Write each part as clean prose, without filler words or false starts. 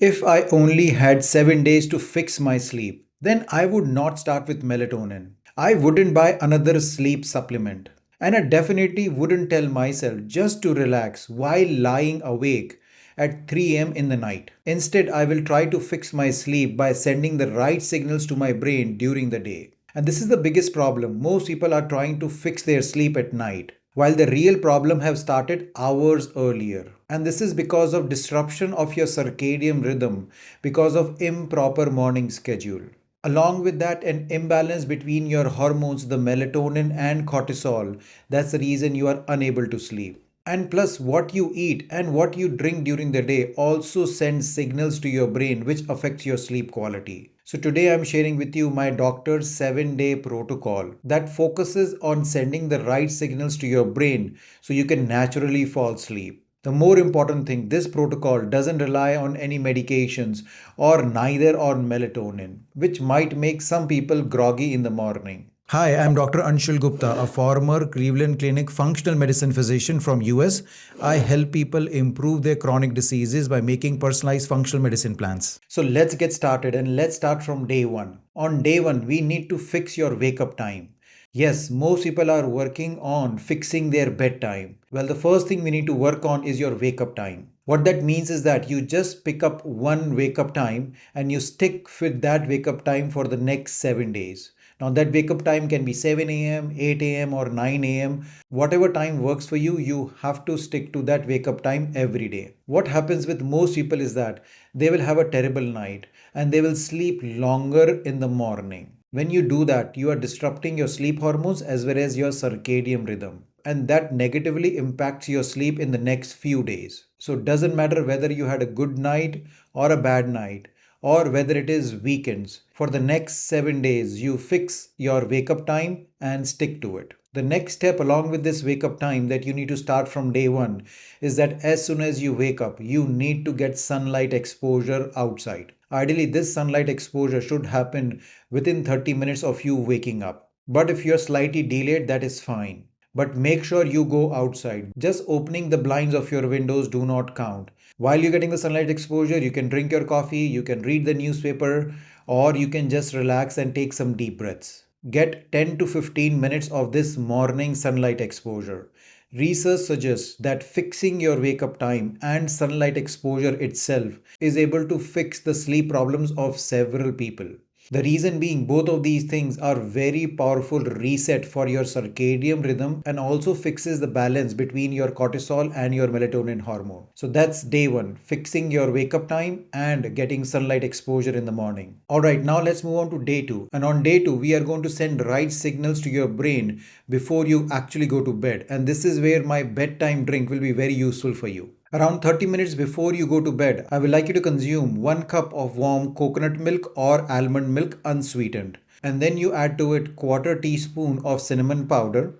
If I only had 7 days to fix my sleep, then I would not start with melatonin. I wouldn't buy another sleep supplement. And I definitely wouldn't tell myself just to relax while lying awake at 3 am in the night. Instead, I will try to fix my sleep by sending the right signals to my brain during the day. And this is the biggest problem. Most people are trying to fix their sleep at night, while the real problem have started hours earlier. And this is because of disruption of your circadian rhythm, because of improper morning schedule. Along with that, an imbalance between your hormones, the melatonin and cortisol. That's the reason you are unable to sleep. And plus, what you eat and what you drink during the day also sends signals to your brain which affects your sleep quality. So, today I'm sharing with you my doctor's 7-day protocol that focuses on sending the right signals to your brain so you can naturally fall asleep. The more important thing, this protocol doesn't rely on any medications or neither on melatonin, which might make some people groggy in the morning. Hi, I'm Dr. Anshul Gupta, a former Cleveland Clinic functional medicine physician from US. I help people improve their chronic diseases by making personalized functional medicine plans. So let's get started and let's start from day 1. On day 1, we need to fix your wake up time. Yes, most people are working on fixing their bedtime. Well, the first thing we need to work on is your wake up time. What that means is that you just pick up one wake up time and you stick with that wake up time for the next 7 days. Now, that wake up time can be 7 a.m., 8 a.m., or 9 a.m. Whatever time works for you, you have to stick to that wake up time every day. What happens with most people is that they will have a terrible night and they will sleep longer in the morning. When you do that, you are disrupting your sleep hormones as well as your circadian rhythm. And that negatively impacts your sleep in the next few days. So it doesn't matter whether you had a good night or a bad night, or whether it is weekends. For the next 7 days, you fix your wake up time and stick to it. The next step along with this wake up time that you need to start from day 1 is that as soon as you wake up, you need to get sunlight exposure outside. Ideally, this sunlight exposure should happen within 30 minutes of you waking up. But if you're slightly delayed, that is fine. But make sure you go outside. Just opening the blinds of your windows do not count. While you're getting the sunlight exposure, you can drink your coffee, you can read the newspaper, or you can just relax and take some deep breaths. Get 10 to 15 minutes of this morning sunlight exposure. Research suggests that fixing your wake up time and sunlight exposure itself is able to fix the sleep problems of several people. The reason being, both of these things are very powerful reset for your circadian rhythm and also fixes the balance between your cortisol and your melatonin hormone. So that's day 1, fixing your wake up time and getting sunlight exposure in the morning. Alright, now let's move on to day 2. And on day 2, we are going to send right signals to your brain before you actually go to bed. And this is where my bedtime drink will be very useful for you. Around 30 minutes before you go to bed, I would like you to consume 1 cup of warm coconut milk or almond milk unsweetened. And then you add to it quarter teaspoon of cinnamon powder.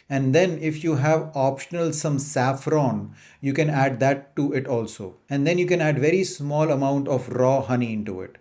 And then if you have optional some saffron, you can add that to it also. And then you can add very small amount of raw honey into it.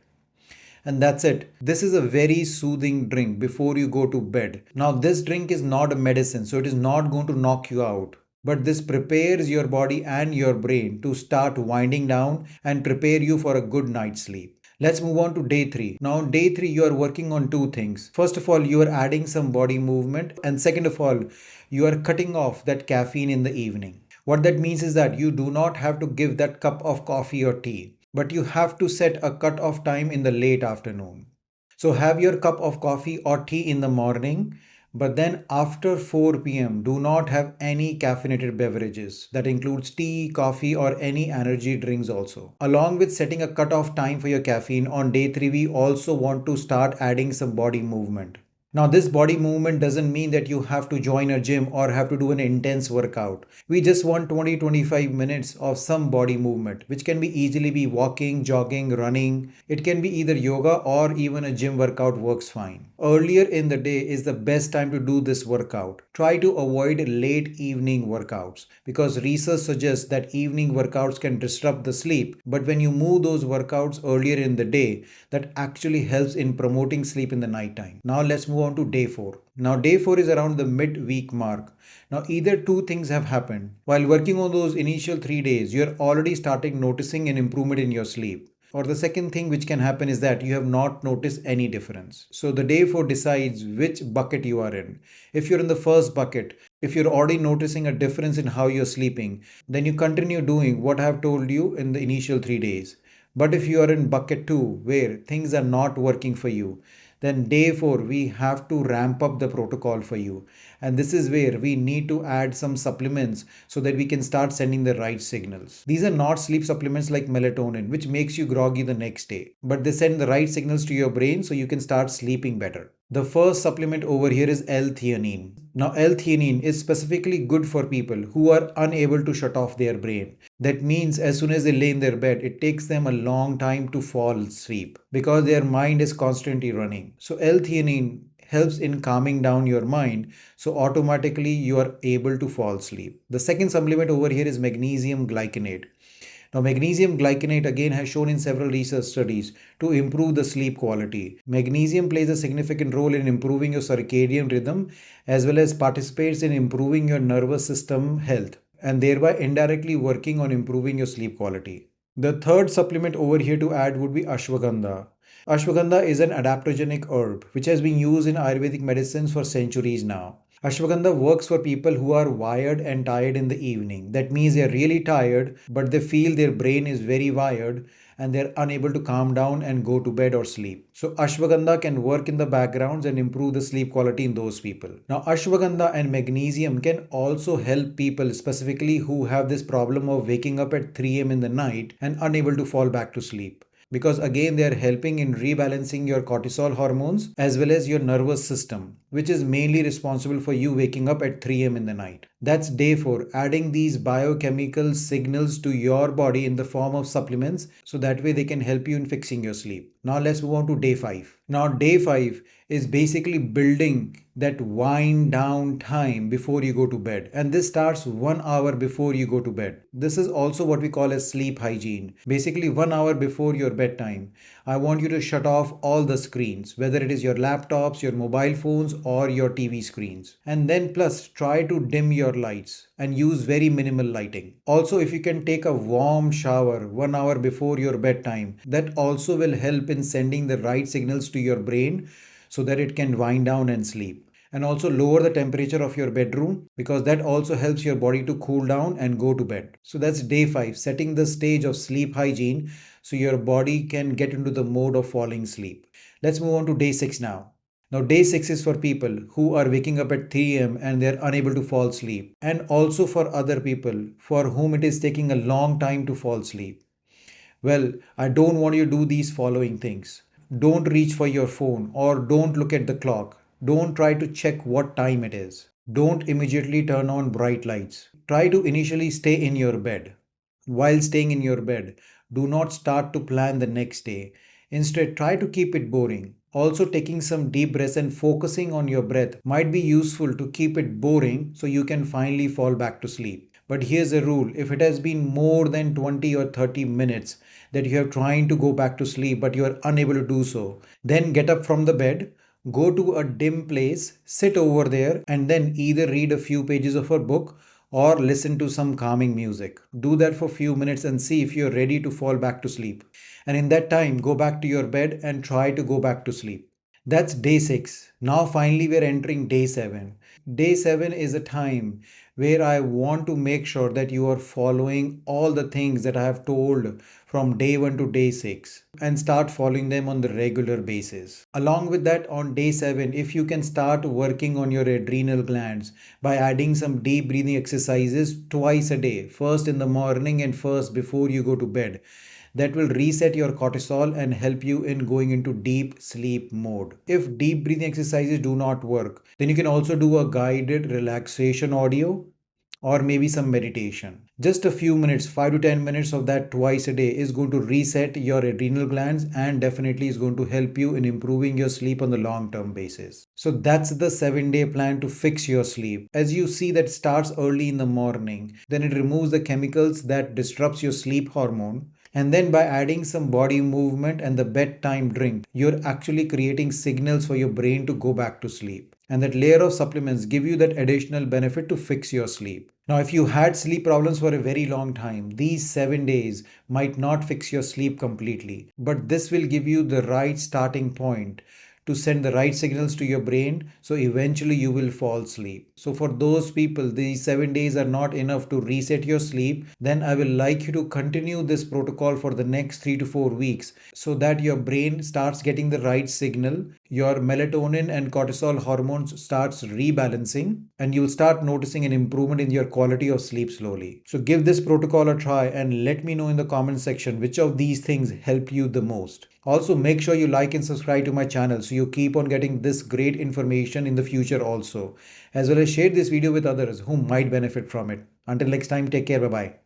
And that's it. This is a very soothing drink before you go to bed. Now, this drink is not a medicine, so it is not going to knock you out. But this prepares your body and your brain to start winding down and prepare you for a good night's sleep. Let's move on to day 3. Now, on day 3, you are working on 2 things. First of all, you are adding some body movement. And second of all, you are cutting off that caffeine in the evening. What that means is that you do not have to give that cup of coffee or tea, but you have to set a cut-off time in the late afternoon. So have your cup of coffee or tea in the morning, but then after 4 p.m., do not have any caffeinated beverages. That includes tea, coffee, or any energy drinks also. Along with setting a cutoff time for your caffeine, on day 3, we also want to start adding some body movement. Now, this body movement doesn't mean that you have to join a gym or have to do an intense workout. We just want 20-25 minutes of some body movement, which can be easily be walking, jogging, running. It can be either yoga or even a gym workout works fine. Earlier in the day is the best time to do this workout. Try to avoid late evening workouts because research suggests that evening workouts can disrupt the sleep. But when you move those workouts earlier in the day, that actually helps in promoting sleep in the nighttime. Now let's move on to day 4. Now day 4 is around the mid-week mark. Now either two things have happened. While working on those initial 3 days, you're already starting noticing an improvement in your sleep. Or the second thing which can happen is that you have not noticed any difference. So the day 4 decides which bucket you are in. If you're in the first bucket, if you're already noticing a difference in how you're sleeping, then you continue doing what I have told you in the initial 3 days. But if you are in bucket 2, where things are not working for you, then day 4 we have to ramp up the protocol for you. And this is where we need to add some supplements so that we can start sending the right signals. These are not sleep supplements like melatonin, which makes you groggy the next day, but they send the right signals to your brain so you can start sleeping better. The first supplement over here is L-theanine. Now, L-theanine is specifically good for people who are unable to shut off their brain. That means as soon as they lay in their bed, it takes them a long time to fall asleep because their mind is constantly running. So L-theanine helps in calming down your mind, so automatically you are able to fall asleep. The second supplement over here is magnesium glycinate. Now, magnesium glycinate again has shown in several research studies to improve the sleep quality. Magnesium plays a significant role in improving your circadian rhythm as well as participates in improving your nervous system health and thereby indirectly working on improving your sleep quality. The third supplement over here to add would be ashwagandha. Ashwagandha is an adaptogenic herb which has been used in Ayurvedic medicines for centuries now. Ashwagandha works for people who are wired and tired in the evening. That means they're really tired, but they feel their brain is very wired and they're unable to calm down and go to bed or sleep. So, ashwagandha can work in the backgrounds and improve the sleep quality in those people. Now, ashwagandha and magnesium can also help people specifically who have this problem of waking up at 3 am in the night and unable to fall back to sleep, because again they are helping in rebalancing your cortisol hormones as well as your nervous system, which is mainly responsible for you waking up at 3 am in the night. That's day 4, adding these biochemical signals to your body in the form of supplements so that way they can help you in fixing your sleep. Now let's move on to day 5. Now day 5 is basically building that wind down time before you go to bed, and this starts 1 hour before you go to bed. This is also what we call as sleep hygiene. Basically 1 hour before your bedtime, I want you to shut off all the screens, whether it is your laptops, your mobile phones or your TV screens, and then plus try to dim your lights and use very minimal lighting. Also, if you can take a warm shower 1 hour before your bedtime, that also will help in sending the right signals to your brain so that it can wind down and sleep. And also lower the temperature of your bedroom because that also helps your body to cool down and go to bed. So that's day 5, setting the stage of sleep hygiene so your body can get into the mode of falling asleep. Let's move on to day 6 now. Now, day 6 is for people who are waking up at 3 am and they're unable to fall asleep, and also for other people for whom it is taking a long time to fall asleep. Well, I don't want you to do these following things. Don't reach for your phone or don't look at the clock. Don't try to check what time it is. Don't immediately turn on bright lights. Try to initially stay in your bed. While staying in your bed, do not start to plan the next day. Instead, try to keep it boring. Also, taking some deep breaths and focusing on your breath might be useful to keep it boring so you can finally fall back to sleep. But here's a rule: if it has been more than 20 or 30 minutes that you have trying to go back to sleep but you are unable to do so, then get up from the bed, go to a dim place, sit over there, and then either read a few pages of a book or listen to some calming music. Do that for a few minutes and see if you're ready to fall back to sleep. And in that time, go back to your bed and try to go back to sleep. That's day 6. Now, finally, we're entering day 7. Day 7 is a time where I want to make sure that you are following all the things that I have told from day 1 to day 6 and start following them on the regular basis. Along with that, on day 7, if you can start working on your adrenal glands by adding some deep breathing exercises twice a day, first in the morning and first before you go to bed, that will reset your cortisol and help you in going into deep sleep mode. If deep breathing exercises do not work, then you can also do a guided relaxation audio or maybe some meditation. Just a few minutes, 5 to 10 minutes of that twice a day is going to reset your adrenal glands and definitely is going to help you in improving your sleep on the long term basis. So that's the 7-day plan to fix your sleep. As you see, that starts early in the morning, then it removes the chemicals that disrupts your sleep hormone. And then by adding some body movement and the bedtime drink, you're actually creating signals for your brain to go back to sleep. And that layer of supplements give you that additional benefit to fix your sleep. Now, if you had sleep problems for a very long time, these 7 days might not fix your sleep completely, but this will give you the right starting point to send the right signals to your brain so eventually you will fall asleep. So, for those people, these 7 days are not enough to reset your sleep, then I will like you to continue this protocol for the next 3 to 4 weeks so that your brain starts getting the right signal, your melatonin and cortisol hormones starts rebalancing, and you'll start noticing an improvement in your quality of sleep slowly. So give this protocol a try and let me know in the comment section which of these things help you the most. Also, make sure you like and subscribe to my channel so you keep on getting this great information in the future also, as well as share this video with others who might benefit from it. Until next time, take care. Bye bye.